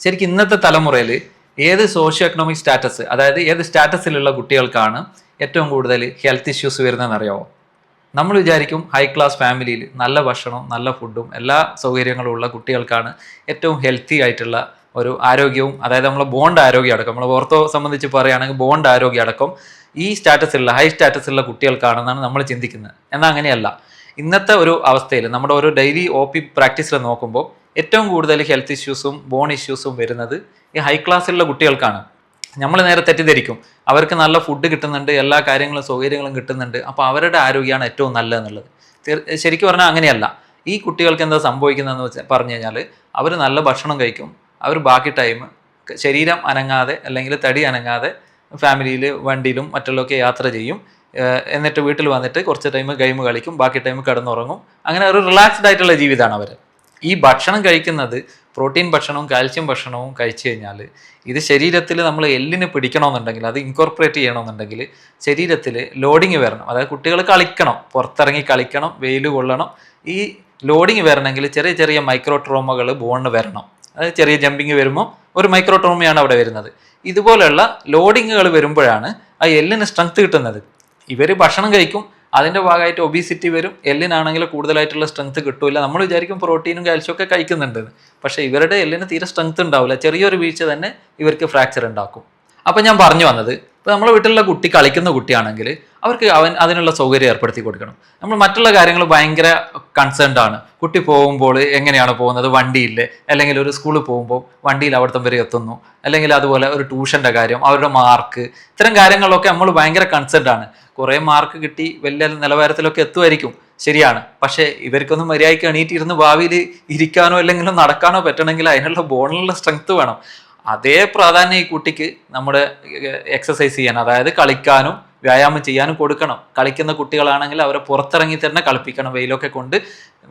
ശരിക്കും ഇന്നത്തെ തലമുറയിൽ ഏത് സോഷ്യോ എക്കണോമിക് സ്റ്റാറ്റസ്, അതായത് ഏത് സ്റ്റാറ്റസിലുള്ള കുട്ടികൾക്കാണ് ഏറ്റവും കൂടുതൽ ഹെൽത്ത് ഇഷ്യൂസ് വരുന്നതെന്ന് അറിയാമോ? നമ്മൾ വിചാരിക്കും ഹൈ ക്ലാസ് ഫാമിലിയിൽ നല്ല ഭക്ഷണവും നല്ല ഫുഡും എല്ലാ സൗകര്യങ്ങളും ഉള്ള കുട്ടികൾക്കാണ് ഏറ്റവും ഹെൽത്തി ആയിട്ടുള്ള ഒരു ആരോഗ്യവും, അതായത് നമ്മളെ ബോണ്ട് ആരോഗ്യം അടക്കം, നമ്മൾ ഓർത്തോ സംബന്ധിച്ച് പറയുകയാണെങ്കിൽ ബോണ്ട് ആരോഗ്യം അടക്കം ഈ സ്റ്റാറ്റസിലുള്ള ഹൈ സ്റ്റാറ്റസിലുള്ള കുട്ടികൾക്കാണെന്നാണ് നമ്മൾ ചിന്തിക്കുന്നത്. എന്നാൽ അങ്ങനെയല്ല. ഇന്നത്തെ ഒരു അവസ്ഥയിൽ നമ്മുടെ ഒരു ഡെയിലി OP പ്രാക്ടീസിൽ നോക്കുമ്പോൾ ഏറ്റവും കൂടുതൽ ഹെൽത്ത് ഇഷ്യൂസും ബോൺ ഇഷ്യൂസും വരുന്നത് ഈ ഹൈ ക്ലാസ്സിലുള്ള കുട്ടികൾക്കാണ്. നമ്മൾ നേരെ തെറ്റിദ്ധരിക്കും, അവർക്ക് നല്ല ഫുഡ് കിട്ടുന്നുണ്ട്, എല്ലാ കാര്യങ്ങളും സൗകര്യങ്ങളും കിട്ടുന്നുണ്ട്, അപ്പോൾ അവരുടെ ആരോഗ്യമാണ് ഏറ്റവും നല്ലതെന്നുള്ളത്. ശരിക്കും പറഞ്ഞാൽ അങ്ങനെയല്ല. ഈ കുട്ടികൾക്ക് എന്താ സംഭവിക്കുന്നതെന്ന് പറഞ്ഞു കഴിഞ്ഞാൽ അവർ നല്ല ഭക്ഷണം കഴിക്കും, അവർ ബാക്കി ടൈം ശരീരം അനങ്ങാതെ അല്ലെങ്കിൽ തടി അനങ്ങാതെ ഫാമിലിയിൽ വണ്ടിയിലും മറ്റുള്ളതൊക്കെ യാത്ര ചെയ്യും. എന്നിട്ട് വീട്ടിൽ വന്നിട്ട് കുറച്ച് ടൈം ഗെയിം കളിക്കും, ബാക്കി ടൈം കിടന്നുറങ്ങും. അങ്ങനെ ഒരു റിലാക്സ്ഡ് ആയിട്ടുള്ള ജീവിതമാണ് അവർ. ഈ ഭക്ഷണം കഴിക്കുന്നത് പ്രോട്ടീൻ ഭക്ഷണവും കാൽസ്യം ഭക്ഷണവും കഴിച്ചു കഴിഞ്ഞാൽ ഇത് ശരീരത്തിൽ നമ്മൾ എല്ലിന് പിടിക്കണമെന്നുണ്ടെങ്കിൽ, അത് ഇൻകോർപ്പറേറ്റ് ചെയ്യണമെന്നുണ്ടെങ്കിൽ ശരീരത്തിൽ ലോഡിങ് വരണം. അതായത് കുട്ടികൾ കളിക്കണം, പുറത്തിറങ്ങി കളിക്കണം, വെയിൽ കൊള്ളണം. ഈ ലോഡിങ് വരണമെങ്കിൽ ചെറിയ ചെറിയ മൈക്രോ ട്രോമകൾ ബോണിന് വരണം. അതായത് ചെറിയ ജമ്പിങ് വരുമ്പോൾ ഒരു മൈക്രോ ട്രോമയാണ് അവിടെ വരുന്നത്. ഇതുപോലെയുള്ള ലോഡിങ്ങുകൾ വരുമ്പോഴാണ് ആ എല്ലിന് സ്ട്രെങ്ത് കിട്ടുന്നത്. ഇവർ ഭക്ഷണം കഴിക്കും, അതിൻ്റെ ഭാഗമായിട്ട് ഒബീസിറ്റി വരും, എല്ലിനാണെങ്കിൽ കൂടുതലായിട്ടുള്ള സ്ട്രെങ്ത് കിട്ടില്ല. നമ്മൾ വിചാരിക്കും പ്രോട്ടീനും കാൽസ്യം ഒക്കെ കഴിക്കുന്നുണ്ട്, പക്ഷേ ഇവരുടെ എല്ലിന് തീരെ സ്ട്രെങ്ത് ഉണ്ടാവില്ല. ചെറിയൊരു വീഴ്ച തന്നെ ഇവർക്ക് ഫ്രാക്ചർ ഉണ്ടാക്കും. അപ്പം ഞാൻ പറഞ്ഞു വന്നത്, ഇപ്പോൾ നമ്മളെ വീട്ടിലുള്ള കുട്ടി കളിക്കുന്ന കുട്ടിയാണെങ്കിൽ അവർക്ക് അതിനുള്ള സൗകര്യം ഏർപ്പെടുത്തി കൊടുക്കണം. നമ്മൾ മറ്റുള്ള കാര്യങ്ങൾ ഭയങ്കര കൺസേൺഡ് ആണ്. കുട്ടി പോകുമ്പോൾ എങ്ങനെയാണ് പോകുന്നത്, വണ്ടിയിൽ, അല്ലെങ്കിൽ ഒരു സ്കൂളിൽ പോകുമ്പോൾ വണ്ടിയിൽ അവിടുത്തെ വരെ എത്തുന്നു, അല്ലെങ്കിൽ അതുപോലെ ഒരു ട്യൂഷൻ്റെ കാര്യം, അവരുടെ മാർക്ക്, ഇത്തരം കാര്യങ്ങളിലൊക്കെ നമ്മൾ ഭയങ്കര കൺസേൺഡ് ആണ്. കുറേ മാർക്ക് കിട്ടി വലിയ നിലവാരത്തിലൊക്കെ എത്തുമായിരിക്കും, ശരിയാണ്. പക്ഷേ ഇവർക്കൊന്നും മര്യാദയ്ക്ക് എണീറ്റിരുന്ന് ഭാവിയിൽ ഇരിക്കാനോ അല്ലെങ്കിൽ നടക്കാനോ പറ്റണമെങ്കിൽ അതിനുള്ള ബോണിലുള്ള സ്ട്രെങ്ത് വേണം. അതേ പ്രാധാന്യം ഈ കുട്ടിക്ക് നമ്മുടെ എക്സസൈസ് ചെയ്യാൻ, അതായത് കളിക്കാനും വ്യായാമം ചെയ്യാനും കൊടുക്കണം. കളിക്കുന്ന കുട്ടികളാണെങ്കിൽ അവരെ പുറത്തിറങ്ങി തന്നെ കളിപ്പിക്കണം, വെയിലൊക്കെ കൊണ്ട്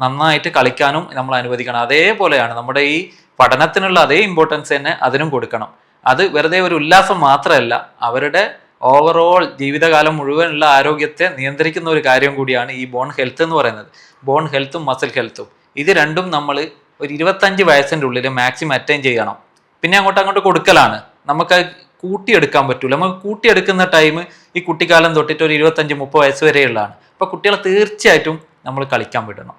നന്നായിട്ട് കളിക്കാനും നമ്മൾ അനുവദിക്കണം. അതേപോലെയാണ് നമ്മുടെ ഈ പഠനത്തിനുള്ള അതേ ഇമ്പോർട്ടൻസ് തന്നെ അതിനും കൊടുക്കണം. അത് വെറുതെ ഒരു ഉല്ലാസം മാത്രമല്ല, അവരുടെ ഓവറോൾ ജീവിതകാലം മുഴുവനുള്ള ആരോഗ്യത്തെ നിയന്ത്രിക്കുന്ന ഒരു കാര്യം കൂടിയാണ് ഈ ബോൺ ഹെൽത്ത് എന്ന് പറയുന്നത്. ബോൺ ഹെൽത്തും മസിൽ ഹെൽത്തും ഇത് രണ്ടും നമ്മൾ ഒരു 25 വയസ്സിൻ്റെ ഉള്ളിൽ മാക്സിമം അറ്റൈൻ ചെയ്യണം. പിന്നെ അങ്ങോട്ട് കൊടുക്കലാണ്. നമുക്ക് കൂട്ടിയെടുക്കാൻ പറ്റൂല. നമുക്ക് കൂട്ടിയെടുക്കുന്ന ടൈം ഈ കുട്ടിക്കാലം തൊട്ടിട്ട് ഒരു 25-30 വയസ്സ് വരെയുള്ളതാണ്. അപ്പോൾ കുട്ടികളെ തീർച്ചയായിട്ടും നമ്മൾ കളിക്കാൻ വിടണം.